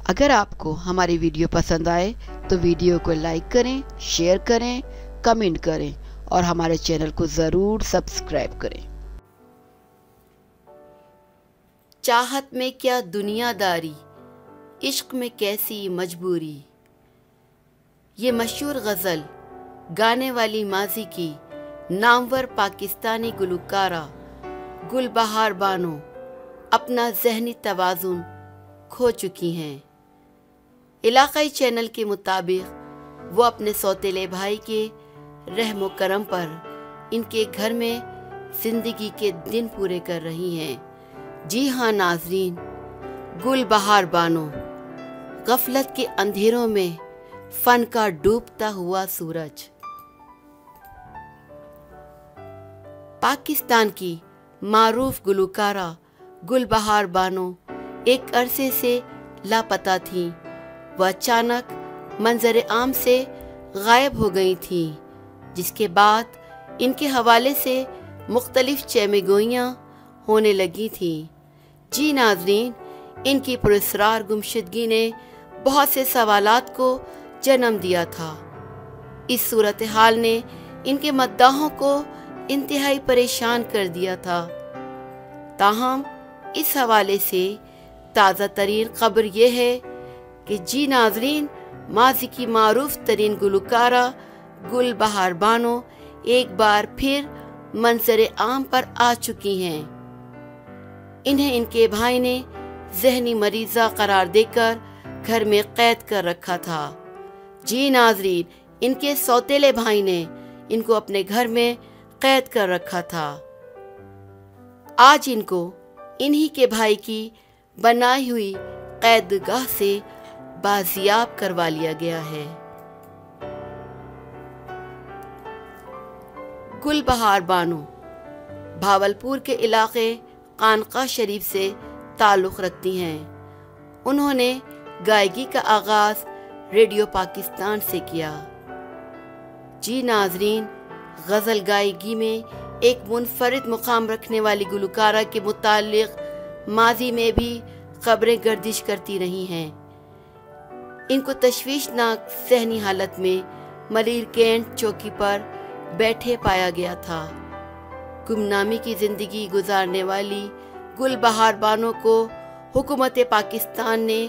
اگر آپ کو ہماری ویڈیو پسند آئے تو ویڈیو کو لائک کریں، شیئر کریں، کمنٹ کریں اور ہمارے چینل کو ضرور سبسکرائب کریں۔ چاہت میں کیا دنیا داری، عشق میں کیسی مجبوری۔ یہ مشہور غزل گانے والی ماضی کی نامور پاکستانی گلوکارہ گل بہار بانو اپنا ذہنی توازن کھو چکی ہیں۔ علاقائی چینل کے مطابق وہ اپنے سوتیلے بھائی کے رحم و کرم پر ان کے گھر میں زندگی کے دن پورے کر رہی ہیں۔ جی ہاں ناظرین، گل بہار بانو، غفلت کے اندھیروں میں فن کا ڈوبتا ہوا سورج۔ پاکستان کی معروف گلوکارہ گل بہار بانو ایک عرصے سے لاپتہ تھیں۔ وہ اچانک منظر عام سے غائب ہو گئی تھیں، جس کے بعد ان کے حوالے سے مختلف چیمے گوئیاں ہونے لگی تھیں۔ جی ناظرین، ان کی پراسرار گمشدگی نے بہت سے سوالات کو جنم دیا تھا۔ اس صورتحال نے ان کے مداحوں کو انتہائی پریشان کر دیا تھا۔ تاہم اس حوالے سے تازہ ترین خبر یہ ہے کہ جی ناظرین، ماضی کی معروف ترین گلوکارہ گل بہار بانو ایک بار پھر منظر عام پر آ چکی ہیں۔ انہیں ان کے بھائی نے ذہنی مریضہ قرار دے کر گھر میں قید کر رکھا تھا۔ جی ناظرین، ان کے سوتیلے بھائی نے ان کو اپنے گھر میں قید کر رکھا تھا۔ آج ان کو انہی کے بھائی کی بنائی ہوئی قید گاہ سے بازیاب کروا لیا گیا ہے۔ گل بہار بانو بھاولپور کے علاقے خانقاہ شریف سے تعلق رکھتی ہیں۔ انہوں نے گائیکی کا آغاز ریڈیو پاکستان سے کیا۔ جی ناظرین، غزل گائیکی میں ایک منفرد مقام رکھنے والی گلوکارہ کے متعلق ماضی میں بھی خبریں گردش کرتی رہی ہیں۔ ان کو تشویشناک ذہنی حالت میں ملیر کینٹ چوکی پر بیٹھے پایا گیا تھا۔ گمنامی کی زندگی گزارنے والی گل بہار بانو کو حکومت پاکستان نے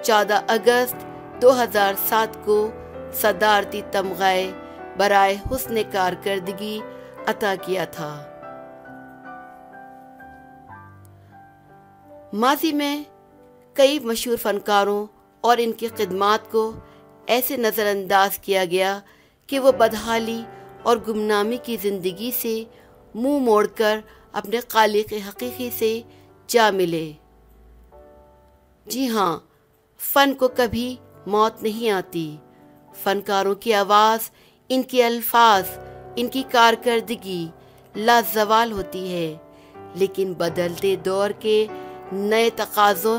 14 اگست 2007 کو صدارتی تمغہ برائے حسن کارکردگی عطا کیا تھا۔ ماضی میں کئی مشہور فنکاروں اور ان کی خدمات کو ایسے نظر انداز کیا گیا کہ وہ بدحالی اور گمنامی کی زندگی سے منہ موڑ کر اپنے خالق حقیقی سے جا ملے۔ جی ہاں، فن کو کبھی موت نہیں آتی۔ فنکاروں کی آواز، ان کے الفاظ، ان کی کارکردگی لازوال ہوتی ہے، لیکن بدلتے دور کے نئے تقاضوں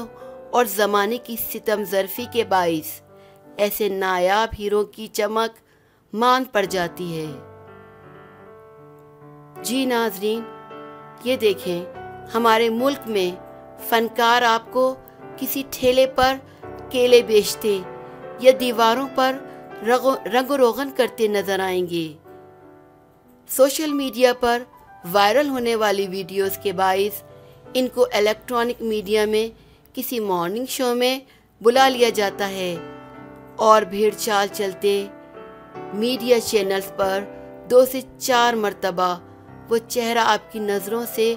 اور زمانے کی ستم ظرفی کے باعث ایسے نایاب ہیرو کی چمک ماند پڑ جاتی ہے۔ جی ناظرین، یہ دیکھیں، ہمارے ملک میں فنکار آپ کو کسی ٹھیلے پر کیلے بیچتے یا دیواروں پر رنگ و روغن کرتے نظر آئیں گے۔ سوشل میڈیا پر وائرل ہونے والی ویڈیوز کے باعث ان کو الیکٹرانک میڈیا میں کسی مارننگ شو میں بلا لیا جاتا ہے اور بھیڑ چال چلتے میڈیا چینلز پر 2 سے 4 مرتبہ وہ چہرہ آپ کی نظروں سے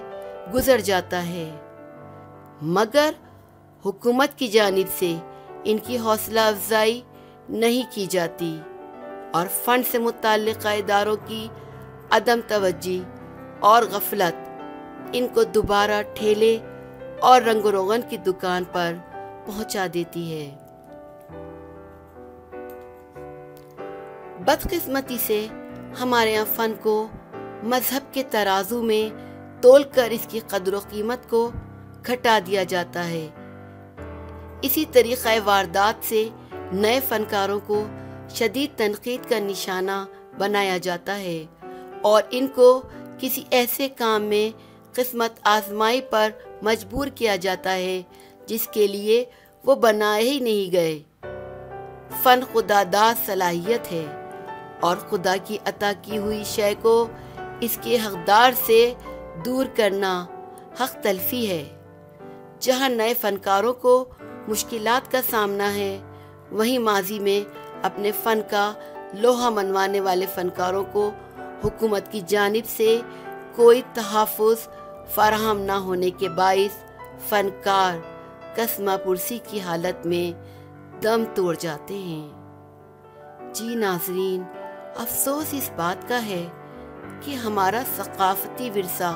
گزر جاتا ہے، مگر حکومت کی جانب سے ان کی حوصلہ افزائی نہیں کی جاتی اور فن سے متعلقہ اداروں کی عدم توجہی اور غفلت ان کو دوبارہ ٹھیلے اور رنگ و روغن کی دکان پر پہنچا دیتی ہے۔ بدقسمتی سے ہمارے یہاں فن کو مذہب کے ترازو میں تول کر اس کی قدر و قیمت کو گھٹا دیا جاتا ہے۔ اسی طریقہ واردات سے نئے فنکاروں کو شدید تنقید کا نشانہ بنایا جاتا ہے اور ان کو کسی ایسے کام میں قسمت آزمائی پر مجبور کیا جاتا ہے جس کے لیے وہ بنائے ہی نہیں گئے۔ فن خدا داد صلاحیت ہے اور خدا کی عطا کی ہوئی شے کو اس کے حقدار سے دور کرنا حق تلفی ہے۔ جہاں نئے فنکاروں کو مشکلات کا سامنا ہے، وہیں ماضی میں اپنے فن کا لوہا منوانے والے فنکاروں کو حکومت کی جانب سے کوئی تحفظ فراہم نہ ہونے کے باعث فنکار کسمہ پرسی کی حالت میں دم توڑ جاتے ہیں۔ جی ناظرین، افسوس اس بات کا ہے کہ ہمارا ثقافتی ورثہ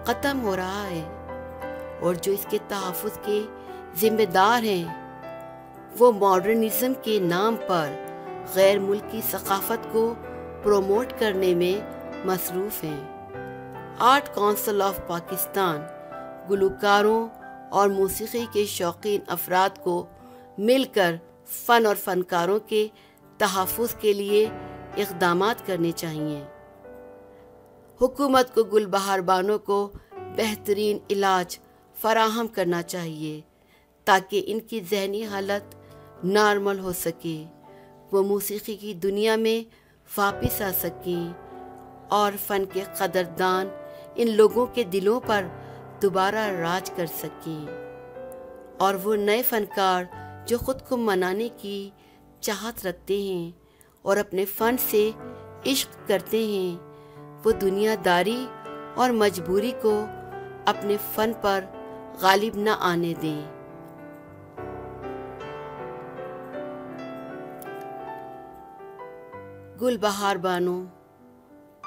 ختم ہو رہا ہے اور جو اس کے تحفظ کے ذمہ دار ہیں وہ ماڈرنزم کے نام پر غیر ملکی ثقافت کو پروموٹ کرنے میں مصروف ہیں۔ آرٹ کونسل آف پاکستان گلوکاروں اور موسیقی کے شوقین افراد کو مل کر فن اور فنکاروں کے تحفظ کے لیے اقدامات کرنے چاہیے۔ حکومت کو گل بہار بانوں کو بہترین علاج فراہم کرنا چاہیے تاکہ ان کی ذہنی حالت نارمل ہو سکے، وہ موسیقی کی دنیا میں واپس آ سکیں اور فن کے قدردان ان لوگوں کے دلوں پر دوبارہ راج کر سکیں، اور وہ نئے فنکار جو خود کو منانے کی چاہت رکھتے ہیں اور اپنے فن سے عشق کرتے ہیں، وہ دنیا داری اور مجبوری کو اپنے فن پر غالب نہ آنے دیں۔ گل بہار بانو،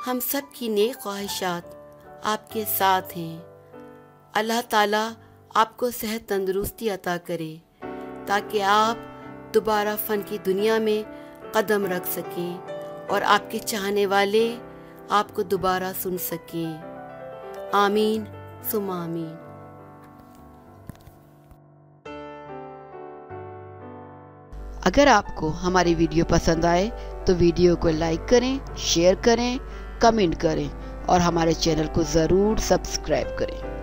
ہم سب کی نیک خواہشات آپ کے ساتھ ہیں۔ اللہ تعالیٰ آپ کو صحت تندرستی عطا کرے تاکہ آپ دوبارہ فن کی دنیا میں قدم رکھ سکیں اور آپ کے چاہنے والے آپ کو دوبارہ سن سکیں۔ آمین ثم آمین۔ اگر آپ کو ہماری ویڈیو پسند آئے تو ویڈیو کو لائک کریں، شیئر کریں، کمنٹ کریں اور ہمارے چینل کو ضرور سبسکرائب کریں۔